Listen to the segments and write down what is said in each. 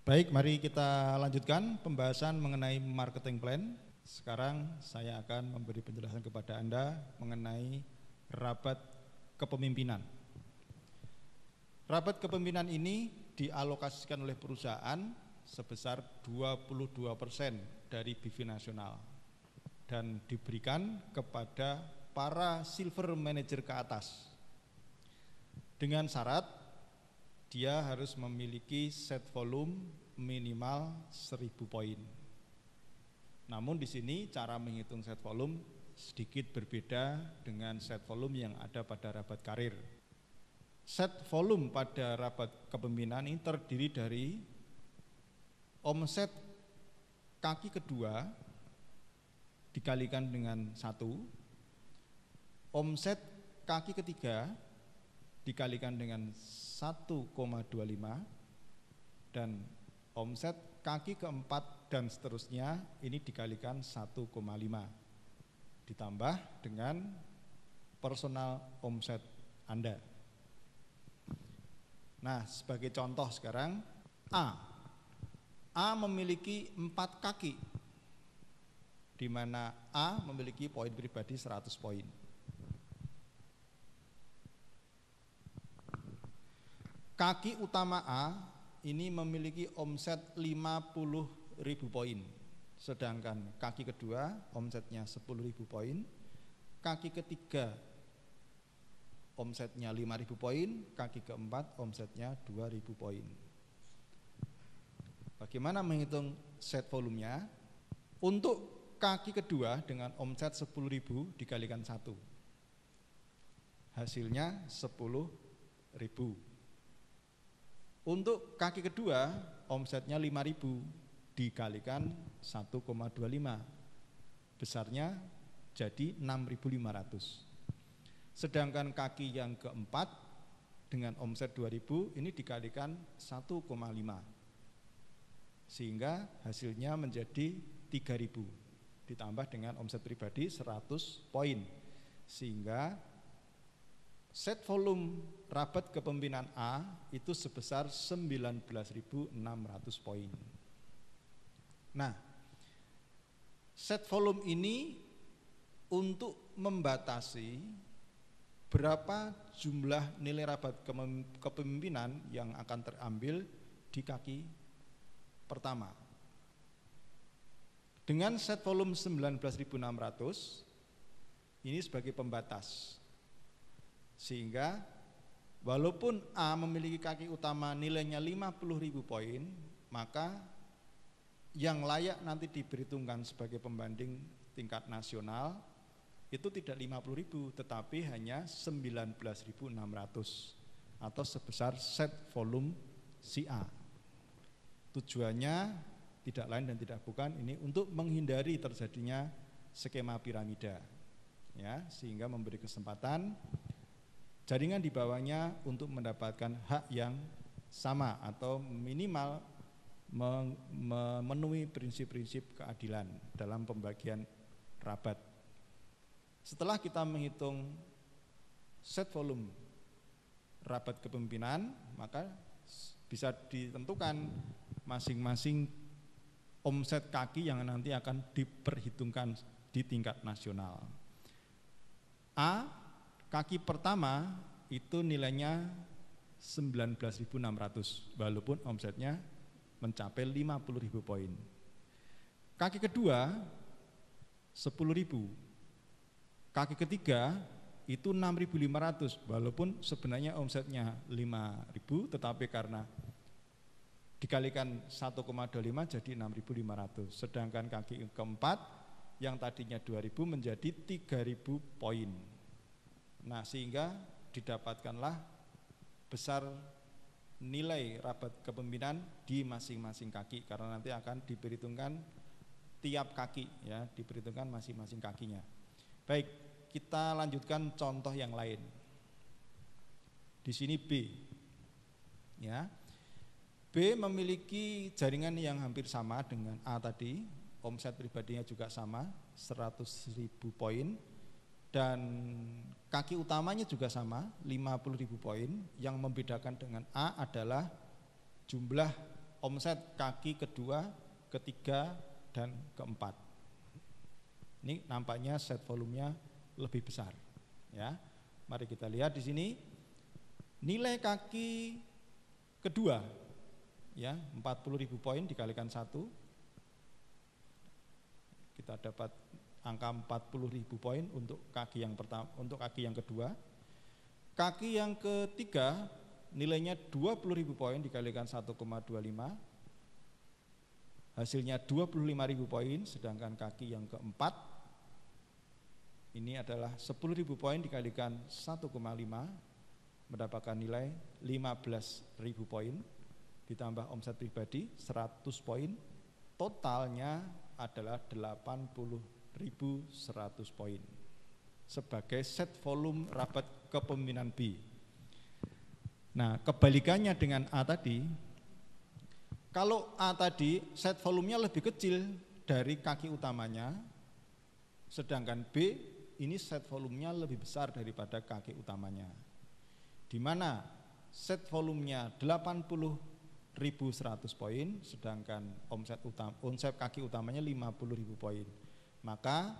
Baik, mari kita lanjutkan pembahasan mengenai marketing plan. Sekarang saya akan memberi penjelasan kepada Anda mengenai rapat kepemimpinan. Rapat kepemimpinan ini dialokasikan oleh perusahaan sebesar 22% dari BIV nasional dan diberikan kepada para silver manager ke atas dengan syarat dia harus memiliki set volume minimal 1000 poin. Namun di sini cara menghitung set volume sedikit berbeda dengan set volume yang ada pada rabat karir. Set volume pada rabat kepemimpinan ini terdiri dari omset kaki kedua dikalikan dengan 1, omset kaki ketiga dikalikan dengan 1,25 dan omset kaki keempat dan seterusnya ini dikalikan 1,5 ditambah dengan personal omset Anda. Nah, sebagai contoh sekarang A memiliki 4 kaki di mana A memiliki poin pribadi 100 poin. Kaki utama A ini memiliki omset 50.000 poin, sedangkan kaki kedua omsetnya 10.000 poin, kaki ketiga omsetnya 5.000 poin, kaki keempat omsetnya 2.000 poin. Bagaimana menghitung set volumenya? Untuk kaki kedua dengan omset 10.000 dikalikan 1, hasilnya 10.000. Untuk kaki kedua omsetnya 5.000 dikalikan 1,25, besarnya jadi 6.500. Sedangkan kaki yang keempat dengan omset 2.000 ini dikalikan 1,5 sehingga hasilnya menjadi 3.000 ditambah dengan omset pribadi 100 poin sehingga set volume rabat kepemimpinan A itu sebesar 19.600 poin. Nah, set volume ini untuk membatasi berapa jumlah nilai rabat kepemimpinan yang akan terambil di kaki pertama. Dengan set volume 19.600 ini sebagai pembatas. Sehingga walaupun A memiliki kaki utama nilainya 50.000 poin, maka yang layak nanti diperhitungkan sebagai pembanding tingkat nasional itu tidak 50.000 tetapi hanya 19.600 atau sebesar set volume si A. Tujuannya tidak lain dan tidak bukan ini untuk menghindari terjadinya skema piramida, ya, sehingga memberi kesempatan jaringan di bawahnya untuk mendapatkan hak yang sama atau minimal memenuhi prinsip-prinsip keadilan dalam pembagian rabat. Setelah kita menghitung set volume rabat kepemimpinan, maka bisa ditentukan masing-masing omset kaki yang nanti akan diperhitungkan di tingkat nasional. A kaki pertama itu nilainya 19.600 walaupun omsetnya mencapai 50.000 poin. Kaki kedua 10.000. Kaki ketiga itu 6.500 walaupun sebenarnya omsetnya 5.000 tetapi karena dikalikan 1,25 jadi 6.500. Sedangkan kaki keempat yang tadinya 2.000 menjadi 3.000 poin. Nah, sehingga didapatkanlah besar nilai rabat kepemimpinan di masing-masing kaki karena nanti akan diperhitungkan tiap kaki, ya, diperhitungkan masing-masing kakinya. Baik, kita lanjutkan contoh yang lain. Di sini B, ya. B memiliki jaringan yang hampir sama dengan A tadi, omset pribadinya juga sama, 100.000 poin. Dan kaki utamanya juga sama, 50.000 poin. Yang membedakan dengan A adalah jumlah omset kaki kedua, ketiga, dan keempat. Ini nampaknya set volumenya lebih besar. Ya, mari kita lihat di sini nilai kaki kedua, ya 40.000 poin dikalikan 1, kita dapat angka 40.000 poin untuk kaki yang pertama, untuk kaki yang kedua. Kaki yang ketiga nilainya 20.000 poin dikalikan 1,25, hasilnya 25.000 poin. Sedangkan kaki yang keempat ini adalah 10.000 poin dikalikan 1,5, mendapatkan nilai 15.000 poin, ditambah omset pribadi 100 poin, totalnya adalah 80.100 poin sebagai set volume rapat kepemimpinan B. Nah, kebalikannya dengan A tadi, kalau A tadi set volumenya lebih kecil dari kaki utamanya, sedangkan B ini set volumenya lebih besar daripada kaki utamanya, di mana set volumenya 80.100 poin, sedangkan omset kaki utamanya 50.000 poin. Maka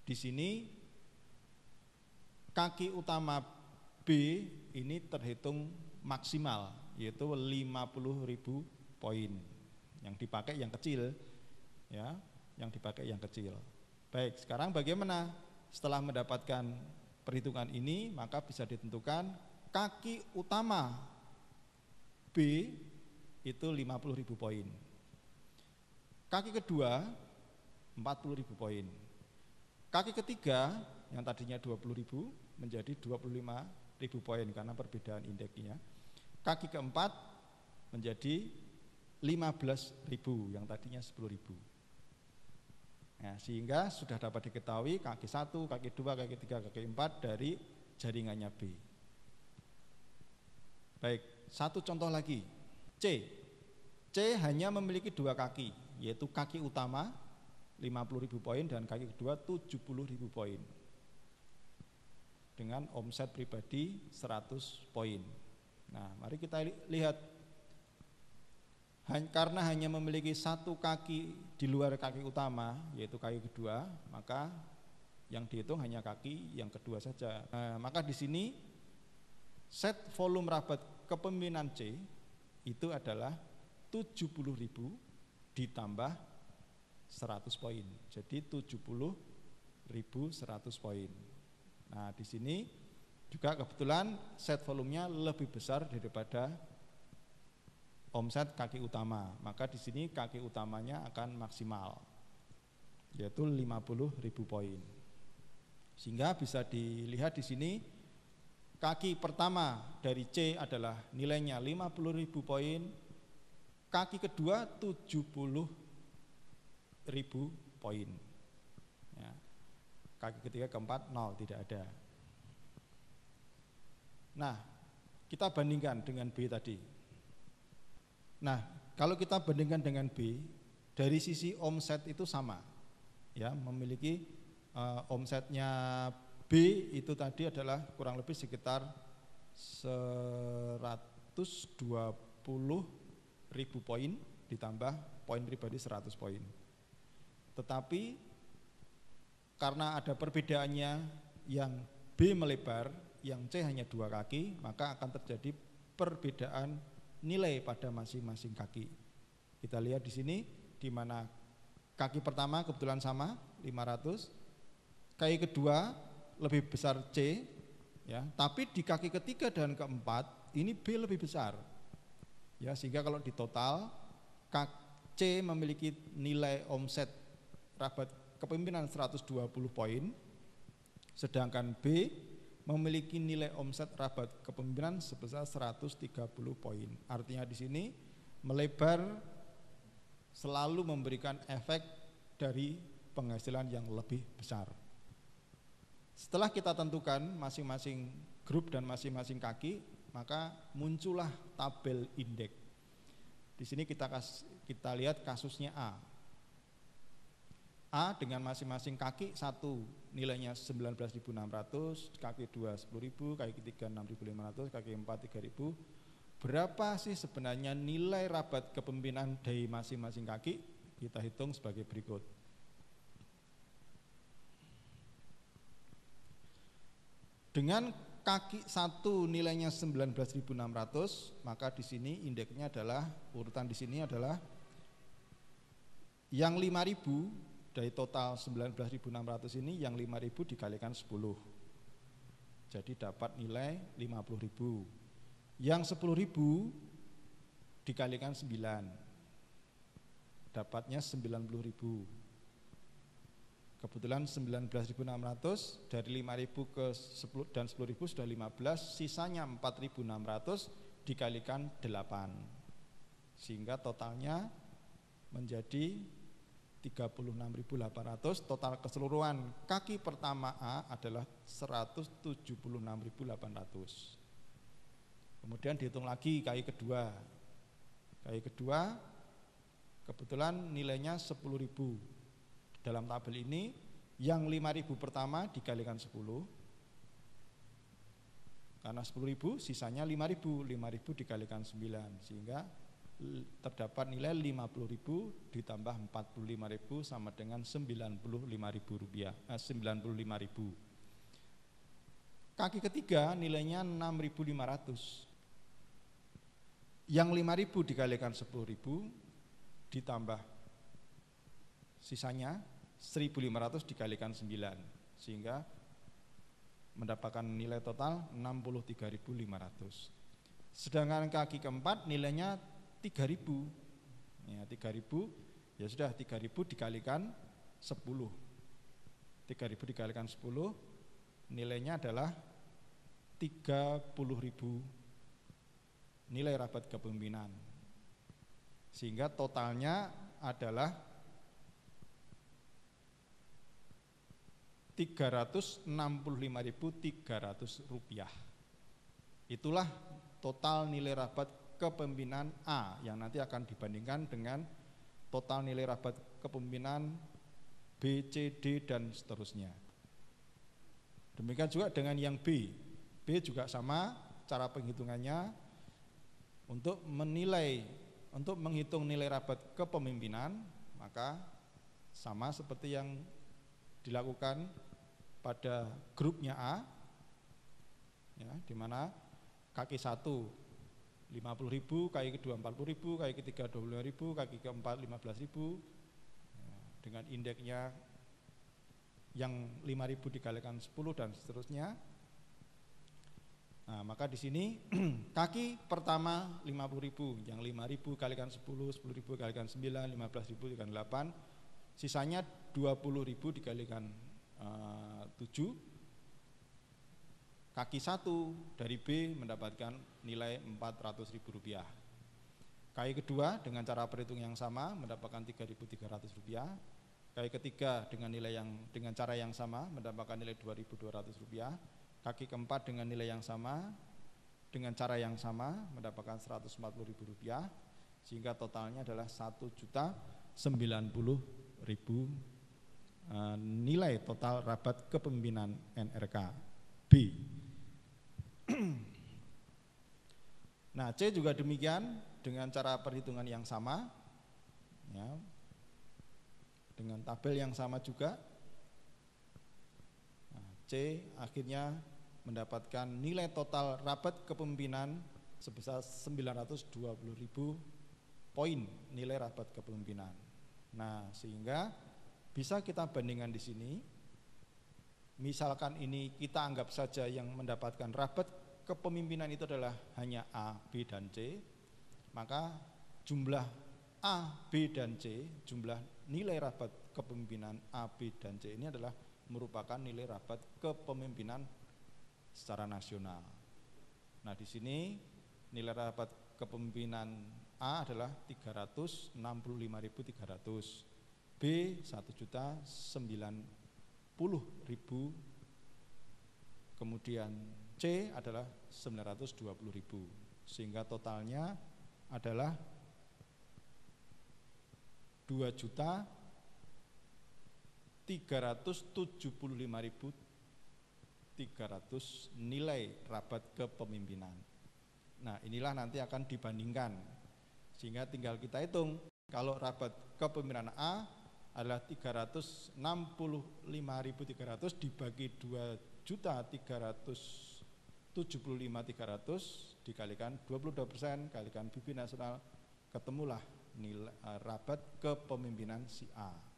di sini kaki utama B ini terhitung maksimal, yaitu 50.000 poin. Yang dipakai yang kecil, ya, yang dipakai yang kecil. Baik, sekarang bagaimana? Setelah mendapatkan perhitungan ini, maka bisa ditentukan kaki utama B itu 50.000 poin. Kaki kedua 40.000 poin. Kaki ketiga yang tadinya 20.000 menjadi 25.000 poin karena perbedaan indeksnya. Kaki keempat menjadi 15.000 yang tadinya 10.000. Nah, sehingga sudah dapat diketahui kaki 1, kaki 2, kaki 3, kaki 4 dari jaringannya B. Baik, satu contoh lagi. C hanya memiliki 2 kaki, yaitu kaki utama 50.000 poin dan kaki kedua 70.000 poin dengan omset pribadi 100 poin. Nah, mari kita lihat, karena hanya memiliki 1 kaki di luar kaki utama, yaitu kaki kedua, maka yang dihitung hanya kaki yang kedua saja. Nah, maka di sini set volume rabat kepemimpinan C itu adalah 70.000 ditambah 100 poin, jadi 70.100 poin. Nah, di sini juga kebetulan set volumenya lebih besar daripada omset kaki utama, maka di sini kaki utamanya akan maksimal, yaitu 50.000 poin. Sehingga bisa dilihat di sini kaki pertama dari C adalah nilainya 50.000 poin, kaki kedua 70.000 poin. Ya. Kaki ketiga keempat 0, tidak ada. Nah, kita bandingkan dengan B tadi. Nah, kalau kita bandingkan dengan B, dari sisi omset itu sama, ya, memiliki omsetnya B itu tadi adalah kurang lebih sekitar 120.000 poin ditambah poin pribadi 100 poin. Tetapi karena ada perbedaannya, yang B melebar, yang C hanya 2 kaki, maka akan terjadi perbedaan nilai pada masing-masing kaki. Kita lihat di sini, di mana kaki pertama kebetulan sama 500, kaki kedua lebih besar C, ya, tapi di kaki ketiga dan keempat ini B lebih besar, ya, sehingga kalau di total C memiliki nilai omset rabat kepemimpinan 120 poin, sedangkan B memiliki nilai omset rabat kepemimpinan sebesar 130 poin. Artinya di sini melebar selalu memberikan efek dari penghasilan yang lebih besar. Setelah kita tentukan masing-masing grup dan masing-masing kaki, maka muncullah tabel indeks. Di sini kita lihat kasusnya A. A dengan masing-masing kaki 1 nilainya 19.600, kaki 2 10.000, kaki 3 6.500, kaki 4 3.000, berapa sih sebenarnya nilai rabat kepemimpinan dari masing-masing kaki? Kita hitung sebagai berikut. Dengan kaki 1 nilainya 19.600, maka di sini indeksnya adalah, urutan di sini adalah yang 5.000 dari total 19.600 ini, yang 5.000 dikalikan 10. Jadi dapat nilai 50.000. Yang 10.000 dikalikan 9. Dapatnya 90.000. Kebetulan 19.600 dari 5.000 ke 10 dan 10.000 sudah 15, sisanya 4.600 dikalikan 8. Sehingga totalnya menjadi 36.800. Total keseluruhan kaki pertama A adalah 176.800. Kemudian dihitung lagi kaki kedua. Kaki kedua kebetulan nilainya 10.000. Dalam tabel ini yang 5.000 pertama dikalikan 10, karena 10.000 sisanya 5.000, 5.000 dikalikan 9, sehingga terdapat nilai 50.000 ditambah 45.000 sama dengan 95.000 rupiah, 95.000. Kaki ketiga nilainya 6.500. Yang 5.000 dikalikan 10.000 ditambah sisanya 1.500 dikalikan 9, sehingga mendapatkan nilai total 63.500. Sedangkan kaki keempat nilainya 3.000. Ya, 3.000 ya sudah, 3.000 dikalikan 10. 3.000 dikalikan 10 nilainya adalah 30.000 nilai rabat kepemimpinan. Sehingga totalnya adalah 365.300 rupiah. Itulah total nilai rabat kepemimpinan A yang nanti akan dibandingkan dengan total nilai rabat kepemimpinan B, C, D dan seterusnya. Demikian juga dengan yang B. B juga sama cara penghitungannya. Untuk menghitung nilai rabat kepemimpinan, maka sama seperti yang dilakukan pada grupnya A, ya, di mana kaki 1 50.000, kaki kedua 40.000, kaki ketiga 25.000, kaki keempat 15.000, ya, dengan indeksnya yang 5.000 dikalikan 10 dan seterusnya. Nah, maka di sini kaki pertama 50.000, yang 5.000 kalikan 10, 10.000 kalikan 9, 15.000 dikalikan 8. Sisanya 20.000 dikalikan 7. Kaki 1 dari B mendapatkan nilai 400.000 rupiah. Kaki kedua dengan cara perhitung yang sama mendapatkan 3.300 rupiah. Kaki ketiga dengan cara yang sama mendapatkan nilai 2.200 rupiah. Kaki keempat dengan nilai yang sama dengan cara yang sama mendapatkan 140.000 rupiah. Sehingga totalnya adalah 1.090.000 nilai total rabat kepemimpinan NRK B. Nah, C juga demikian dengan cara perhitungan yang sama, ya, dengan tabel yang sama juga. Nah, C akhirnya mendapatkan nilai total rabat kepemimpinan sebesar 920.000 poin nilai rabat kepemimpinan. Nah, sehingga bisa kita bandingkan di sini. Misalkan ini kita anggap saja yang mendapatkan rabat kepemimpinan itu adalah hanya A, B, dan C, maka jumlah A, B, dan C, jumlah nilai rabat kepemimpinan A, B, dan C ini adalah merupakan nilai rabat kepemimpinan secara nasional. Nah, di sini nilai rabat kepemimpinan A adalah 365.300, B 1.090.000, kemudian C adalah 920.000, sehingga totalnya adalah 2.375.300 nilai rabat kepemimpinan. Nah, inilah nanti akan dibandingkan. Sehingga tinggal kita hitung, kalau rabat kepemimpinan A adalah 365.300 dibagi 2.375.300 dikalikan 22% kalikan PIB nasional, ketemulah nilai rabat kepemimpinan si A.